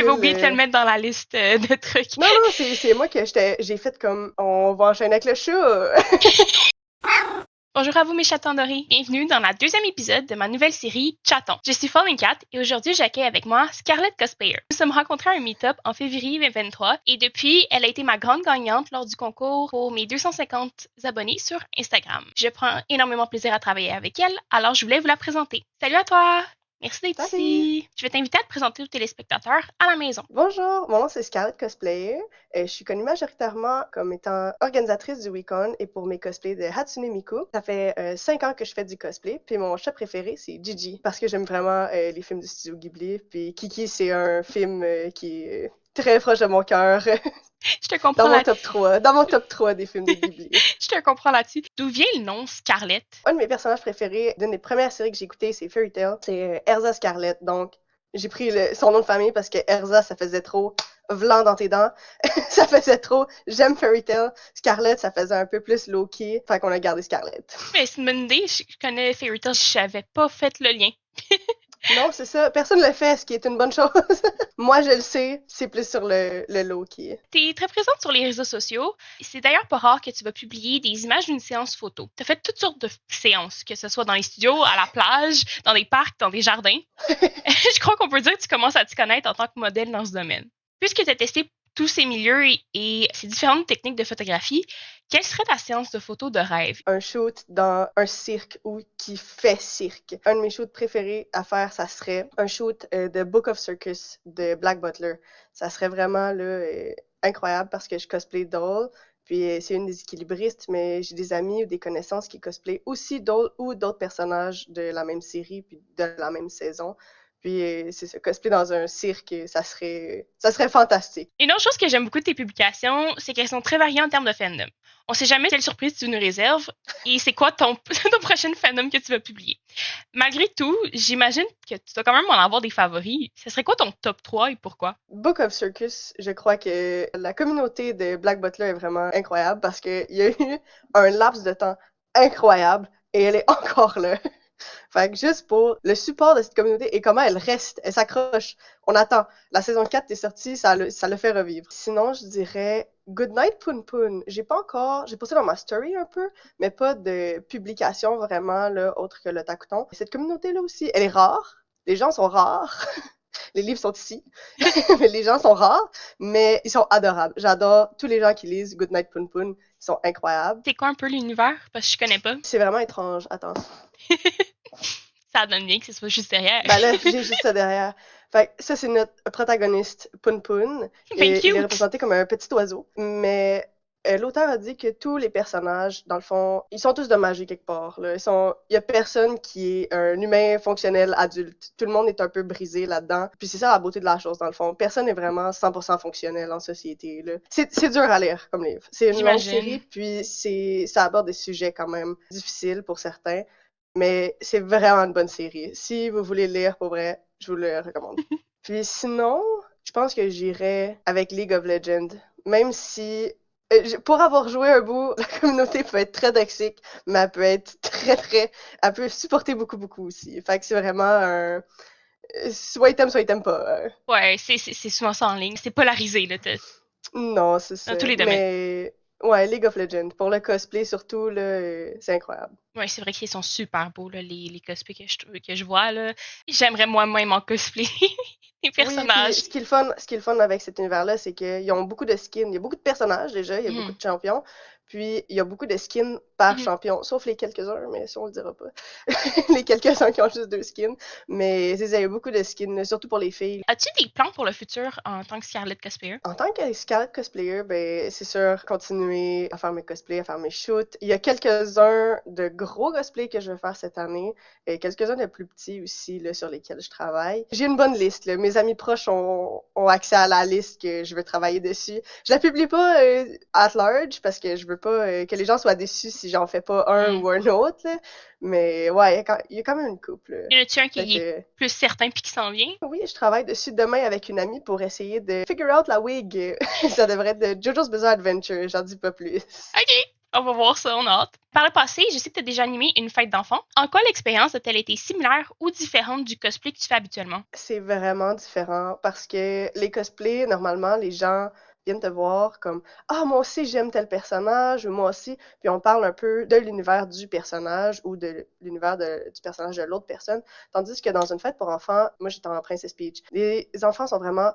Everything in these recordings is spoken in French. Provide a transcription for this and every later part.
J'avais oublié de te le mettre dans la liste de trucs. Non, non, c'est moi que j'ai fait comme, on va enchaîner avec le chat. Bonjour à vous mes chatons dorés, bienvenue dans la deuxième épisode de ma nouvelle série Chatons. Je suis Falling Cat et aujourd'hui j'accueille avec moi Scarlett Cosplayer. Nous sommes rencontrés à un meet-up en février 2023 et depuis, elle a été ma grande gagnante lors du concours pour mes 250 abonnés sur Instagram. Je prends énormément plaisir à travailler avec elle, alors je voulais vous la présenter. Salut à toi! Merci d'être Salut! ici. Je vais t'inviter à te présenter aux téléspectateurs à la maison. Bonjour, mon nom c'est Scarlett Cosplayer. Je suis connue majoritairement comme étant organisatrice du Weekon et pour mes cosplays de Hatsune Miku. Ça fait 5 ans que je fais du cosplay, puis mon chat préféré c'est Gigi, parce que j'aime vraiment les films du studio Ghibli, puis Kiki c'est un film qui est très proche de mon cœur. Je te comprends Dans mon top 3 des films de Ghibli. Je te comprends là-dessus. D'où vient le nom Scarlett? Un de mes personnages préférés d'une des premières séries que j'ai écoutées, c'est Fairy Tail. C'est Erza Scarlett. Donc, j'ai pris son nom de famille parce que Erza, ça faisait trop vlan dans tes dents. Ça faisait trop j'aime Fairy Tail. Scarlett, ça faisait un peu plus low-key. Fait qu'on a gardé Scarlett. Mais c'est une bonne idée. Je connais Fairy Tail. Je n'avais pas fait le lien. Non, c'est ça. Personne ne le fait, ce qui est une bonne chose. Moi, je le sais. C'est plus sur le low-key. Tu es très présente sur les réseaux sociaux. C'est d'ailleurs pas rare que tu vas publier des images d'une séance photo. Tu as fait toutes sortes de séances, que ce soit dans les studios, à la plage, dans des parcs, dans des jardins. Je crois qu'on peut dire que tu commences à te connaître en tant que modèle dans ce domaine. Puisque tu as testé tous ces milieux et ces différentes techniques de photographie, quelle serait ta séance de photo de rêve? Un shoot dans un cirque ou qui fait cirque. Un de mes shoots préférés à faire, ça serait un shoot de Book of Circus de Black Butler. Ça serait vraiment là, incroyable parce que je cosplay Doll. Puis c'est une des équilibristes, mais j'ai des amis ou des connaissances qui cosplayent aussi Doll ou d'autres personnages de la même série puis de la même saison. Puis c'est ça, cosplay dans un cirque, ça serait fantastique. Une autre chose que j'aime beaucoup de tes publications, c'est qu'elles sont très variées en termes de fandom. On sait jamais quelle surprise tu nous réserves et c'est quoi ton prochain fandom que tu vas publier. Malgré tout, j'imagine que tu dois quand même en avoir des favoris. Ce serait quoi ton top 3 et pourquoi? Book of Circus, je crois que la communauté de Black Butler est vraiment incroyable parce qu'il y a eu un laps de temps incroyable et elle est encore là. Fait que juste pour le support de cette communauté et comment elle reste, elle s'accroche. On attend. La saison 4 est sortie, ça le fait revivre. Sinon, je dirais Goodnight Poon Poon. J'ai posté dans ma story un peu, mais pas de publication vraiment, là, autre que le takuton. Cette communauté-là aussi, elle est rare. Les gens sont rares. Les livres sont ici. Mais les gens sont rares, mais ils sont adorables. J'adore tous les gens qui lisent Goodnight Poon Poon. Ils sont incroyables. C'est quoi un peu l'univers? Parce que je connais pas. C'est vraiment étrange. Attends. Ça donne bien que ce soit juste derrière. Ben là, j'ai juste ça derrière. Fait que ça, c'est notre protagoniste, Poon Poon. Ben, Il est cute. représenté comme un petit oiseau. Mais l'auteur a dit que tous les personnages, dans le fond, ils sont tous de magie quelque part. Là. Il y a personne qui est un humain fonctionnel adulte. Tout le monde est un peu brisé là-dedans. Puis c'est ça la beauté de la chose, dans le fond. Personne n'est vraiment 100% fonctionnel en société. Là. C'est dur à lire comme livre. C'est une longue série, puis ça aborde des sujets quand même difficiles pour certains. Mais c'est vraiment une bonne série. Si vous voulez lire, pour vrai, je vous le recommande. Puis sinon, je pense que j'irais avec League of Legends. Même si, pour avoir joué un bout, la communauté peut être très toxique, mais elle peut être elle peut supporter beaucoup, beaucoup aussi. Fait que c'est vraiment un... soit ils t'aiment pas. Ouais, c'est souvent ça en ligne. C'est polarisé, là, Non, c'est ça. dans tous les domaines. Mais ouais, League of Legends. Pour le cosplay surtout, là, c'est incroyable. Ouais, c'est vrai qu'ils sont super beaux, là, les cosplays que je vois, là. J'aimerais moi-même en cosplay les Oui, puis personnages. ce qui est le fun avec cet univers-là, c'est qu'ils ont beaucoup de skins. Il y a beaucoup de personnages déjà, il y a beaucoup de champions. Puis il y a beaucoup de skins par champion, sauf les quelques-uns, mais ça on le dira pas. Les quelques-uns qui ont juste 2 skins. Mais c'est ça, il y a beaucoup de skins, surtout pour les filles. As-tu des plans pour le futur en tant que Scarlett Cosplayer? En tant que Scarlett Cosplayer, ben c'est sûr, continuer à faire mes cosplays, à faire mes shoots. Il y a quelques-uns de gros cosplays que je vais faire cette année, et quelques-uns de plus petits aussi, là, sur lesquels je travaille. J'ai une bonne liste, là. Mes amis proches ont accès à la liste que je veux travailler dessus. Je la publie pas at large, parce que je veux pas que les gens soient déçus si j'en fais pas un ou un autre, là. Mais ouais, il y a quand même une couple. Y en a-tu un qui est plus certain puis qui s'en vient? Oui, je travaille dessus demain avec une amie pour essayer de figure out la wig. Ça devrait être de JoJo's Bizarre Adventure, j'en dis pas plus. Ok, On va voir ça, on a hâte. Par le passé, je sais que tu as déjà animé une fête d'enfants. En quoi l'expérience a-t-elle été similaire ou différente du cosplay que tu fais habituellement? C'est vraiment différent parce que les cosplays, normalement, les gens viennent te voir comme ah, moi aussi j'aime tel personnage, ou moi aussi. Puis on parle un peu de l'univers du personnage ou de l'univers du personnage de l'autre personne. Tandis que dans une fête pour enfants, moi j'étais en Princess Peach. Les enfants sont vraiment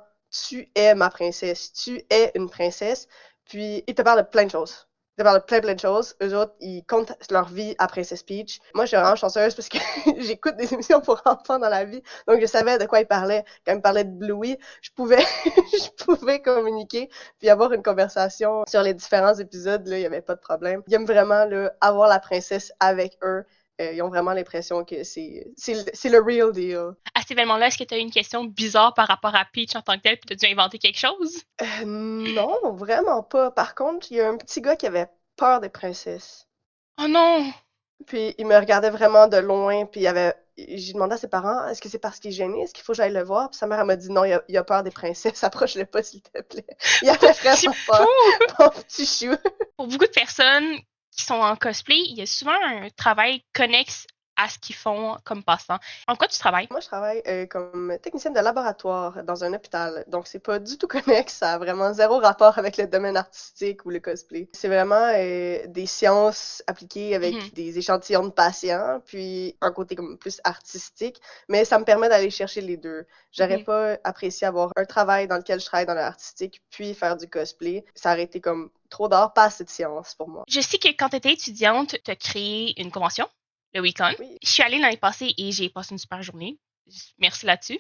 tu es ma princesse, tu es une princesse. Puis ils te parlent de plein de choses. Ils te parlent de plein de choses. Eux autres, ils comptent leur vie à Princess Peach. Moi, je suis vraiment chanceuse parce que j'écoute des émissions pour enfants dans la vie. Donc, je savais de quoi il parlait. Quand il parlait de Bluey, je pouvais, je pouvais communiquer puis avoir une conversation sur les différents épisodes. Là, il n'y avait pas de problème. Ils aiment vraiment là, avoir la princesse avec eux. Ils ont vraiment l'impression que c'est le real deal. À cet événement-là, est-ce que tu as eu une question bizarre par rapport à Peach en tant que telle, puis tu as dû inventer quelque chose? Non, vraiment pas. Par contre, il y a un petit gars qui avait peur des princesses. Oh non! Puis il me regardait vraiment de loin, puis j'ai demandé à ses parents, est-ce que c'est parce qu'il est gêné? Est-ce qu'il faut que j'aille le voir? Puis sa mère, elle m'a dit, non, il a peur des princesses, approche-le pas, s'il te plaît. Il avait Pauvre petit vraiment pou! peur. Mon petit chou. Pour beaucoup de personnes qui sont en cosplay, il y a souvent un travail connexe à ce qu'ils font comme passe-temps. En quoi tu travailles? Moi, je travaille comme technicienne de laboratoire dans un hôpital. Donc, c'est pas du tout connexe. Ça a vraiment zéro rapport avec le domaine artistique ou le cosplay. C'est vraiment des sciences appliquées Mhm, avec des échantillons de patients, puis un côté comme plus artistique. Mais ça me permet d'aller chercher les deux. J'aurais mhm. pas apprécié avoir un travail dans lequel je travaille dans l'artistique, puis faire du cosplay. Ça aurait été comme trop d'art, pas assez de science pour moi. Je sais que quand tu étais étudiante, tu as créé une convention, le Weekon. Oui. Je suis allée l'année passée et j'ai passé une super journée. Merci là-dessus.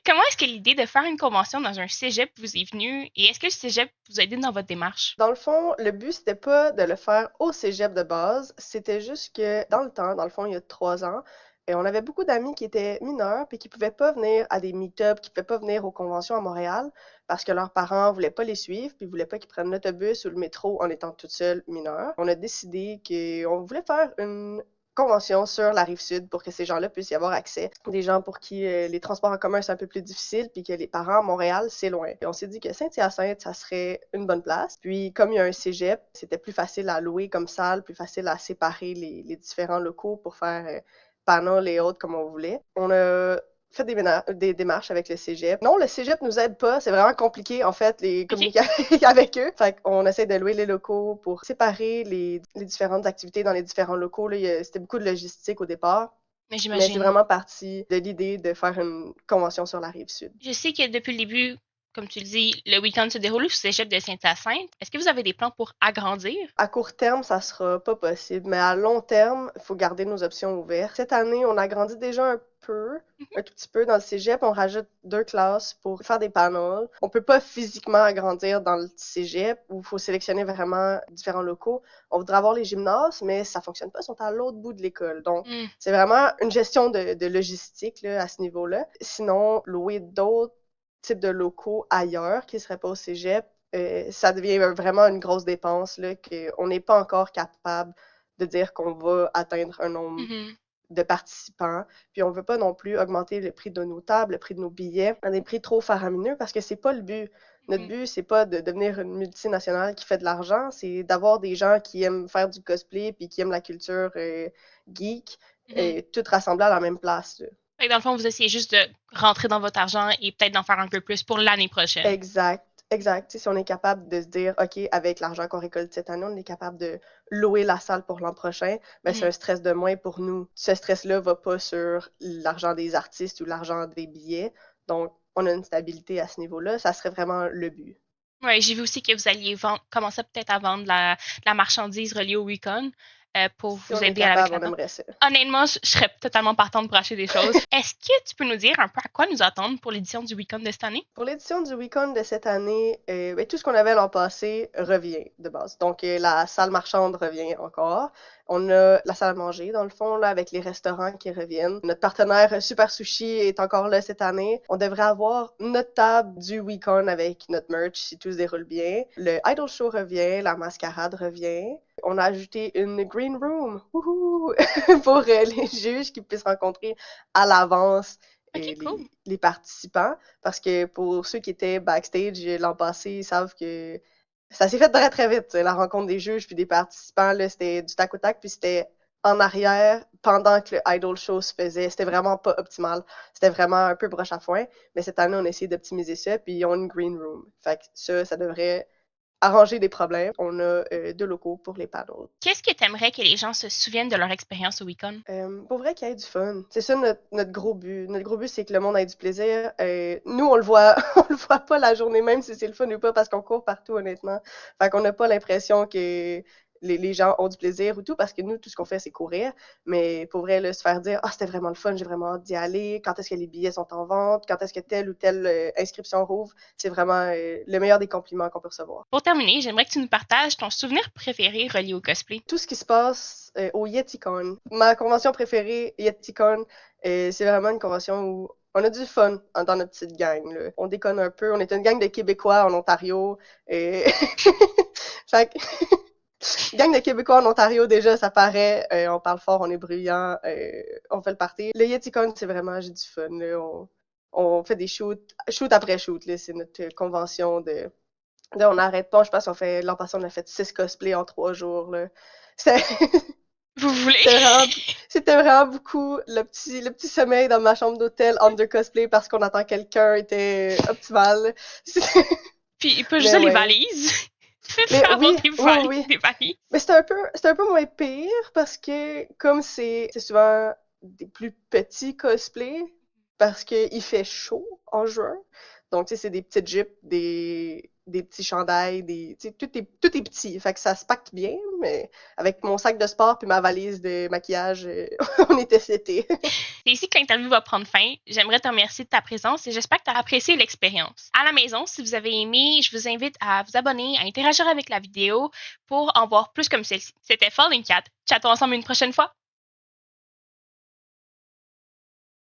Comment est-ce que l'idée de faire une convention dans un cégep vous est venue et est-ce que le cégep vous a aidé dans votre démarche? Dans le fond, le but, c'était pas de le faire au cégep de base, c'était juste que dans le temps, dans le fond, il y a 3 ans, on avait beaucoup d'amis qui étaient mineurs puis qui pouvaient pas venir à des meet-ups, qui pouvaient pas venir aux conventions à Montréal parce que leurs parents voulaient pas les suivre puis voulaient pas qu'ils prennent l'autobus ou le métro en étant tout seuls mineurs. On a décidé qu'on voulait faire une convention sur la rive sud pour que ces gens-là puissent y avoir accès. Des gens pour qui les transports en commun c'est un peu plus difficile puis que les parents à Montréal, c'est loin. Et on s'est dit que Saint-Hyacinthe, ça serait une bonne place. Puis comme il y a un cégep, c'était plus facile à louer comme salle, plus facile à séparer les différents locaux pour faire panel et autres comme on voulait. On a fait des démarches avec le cégep. Non, le cégep nous aide pas. C'est vraiment compliqué, en fait, les OK? communiquer avec eux. Fait qu'on essaie de louer les locaux pour séparer les différentes activités dans les différents locaux. Là, c'était beaucoup de logistique au départ. Mais Mais c'est j'imagine. vraiment parti de l'idée de faire une convention sur la rive sud. Je sais que depuis le début, comme tu le dis, le week-end se déroule au cégep de Saint-Hyacinthe. Est-ce que vous avez des plans pour agrandir? À court terme, ça sera pas possible, mais à long terme, il faut garder nos options ouvertes. Cette année, on agrandit déjà un tout petit peu dans le cégep. On rajoute 2 classes pour faire des panels. On peut pas physiquement agrandir dans le cégep où il faut sélectionner vraiment différents locaux. On voudrait avoir les gymnases, mais ça fonctionne pas, ils sont à l'autre bout de l'école. Donc, Hmm, c'est vraiment une gestion de logistique là, à ce niveau-là. Sinon, louer d'autres types de locaux ailleurs qui seraient pas au cégep, ça devient vraiment une grosse dépense, là, qu'on n'est pas encore capable de dire qu'on va atteindre un nombre mhm, de participants. Puis on veut pas non plus augmenter le prix de nos tables, le prix de nos billets à des prix trop faramineux parce que c'est pas le but. Notre mhm, but, c'est pas de devenir une multinationale qui fait de l'argent, c'est d'avoir des gens qui aiment faire du cosplay puis qui aiment la culture geek, mhm. tout rassemblés à la même place, là. Fait que dans le fond, vous essayez juste de rentrer dans votre argent et peut-être d'en faire un peu plus pour l'année prochaine. Exact, exact. Tu sais, si on est capable de se dire, OK, avec l'argent qu'on récolte cette année, on est capable de louer la salle pour l'an prochain, ben, c'est Mhm. un stress de moins pour nous. Ce stress-là va pas sur l'argent des artistes ou l'argent des billets. Donc, on a une stabilité à ce niveau-là. Ça serait vraiment le but. Ouais, j'ai vu aussi que vous alliez commencer peut-être à vendre la marchandise reliée au Recon pour Si vous on est aider avec capable, on là-dedans. aimerait ça. Honnêtement, je serais totalement partante pour acheter des choses. Est-ce que tu peux nous dire un peu à quoi nous attendre pour l'édition du Recon de cette année? Pour l'édition du Weekend de cette année, ben, tout ce qu'on avait l'an passé revient de base. Donc, la salle marchande revient encore. On a la salle à manger, dans le fond, là, avec les restaurants qui reviennent. Notre partenaire Super Sushi est encore là cette année. On devrait avoir notre table du Weekend avec notre merch si tout se déroule bien. Le Idol Show revient, la mascarade revient. On a ajouté une green room wouhou, pour les juges qui puissent rencontrer à l'avance Ok, cool. les participants. Parce que pour ceux qui étaient backstage l'an passé, ils savent que Ça s'est fait très très vite, la rencontre des juges puis des participants, là, c'était du tac au tac, puis c'était en arrière pendant que le Idol Show se faisait. C'était vraiment pas optimal. C'était vraiment un peu broche à foin. Mais cette année, on a essayé d'optimiser ça, puis ils ont une green room. Fait que ça devrait arranger des problèmes. On a 2 locaux pour les panels. Qu'est-ce que tu aimerais que les gens se souviennent de leur expérience au Weekon? Pour vrai qu'il y ait du fun. C'est ça notre gros but. Notre gros but, c'est que le monde ait du plaisir. Nous, on le voit, on le voit pas la journée même si c'est le fun ou pas parce qu'on court partout, honnêtement. Fait qu'on n'a pas l'impression que les gens ont du plaisir ou tout parce que nous, tout ce qu'on fait, c'est courir. Mais pour vrai, là, se faire dire, ah, c'était vraiment le fun, j'ai vraiment hâte d'y aller. Quand est-ce que les billets sont en vente? Quand est-ce que telle ou telle inscription rouvre? C'est vraiment le meilleur des compliments qu'on peut recevoir. Pour terminer, j'aimerais que tu nous partages ton souvenir préféré relié au cosplay. Tout ce qui se passe au YetiCon. Ma convention préférée, YetiCon, c'est vraiment une convention où on a du fun dans notre petite gang. Là. On déconne un peu. On est une gang de Québécois en Ontario. Et... fait que... gang de Québécois en Ontario, déjà, ça paraît. On parle fort, on est bruyant, on fait le party. Le YetiCon, c'est vraiment, j'ai du fun. Là. On fait des shoots, shoot après shoot. Là. C'est notre convention de... Là, on n'arrête pas. Je pense qu'on fait... L'an passé, on a fait 6 cosplays en 3 jours. Là. Vous voulez? C'était vraiment beaucoup le petit sommeil dans ma chambre d'hôtel under cosplay parce qu'on attend quelqu'un était optimal. Puis pas juste les valises. Tu peux avoir des valises. Mais c'est un peu moins pire parce que comme c'est souvent des plus petits cosplays parce qu'il fait chaud en juin. Donc, tu sais, c'est des petites jupes, des petits chandails, tout est petit. Fait que ça se pacte bien, mais avec mon sac de sport puis ma valise de maquillage, on était setés. C'est ici que l'interview va prendre fin. J'aimerais te remercier de ta présence et j'espère que tu as apprécié l'expérience. À la maison, si vous avez aimé, je vous invite à vous abonner, à interagir avec la vidéo pour en voir plus comme celle-ci. C'était Falling Cat. Chattons ensemble une prochaine fois.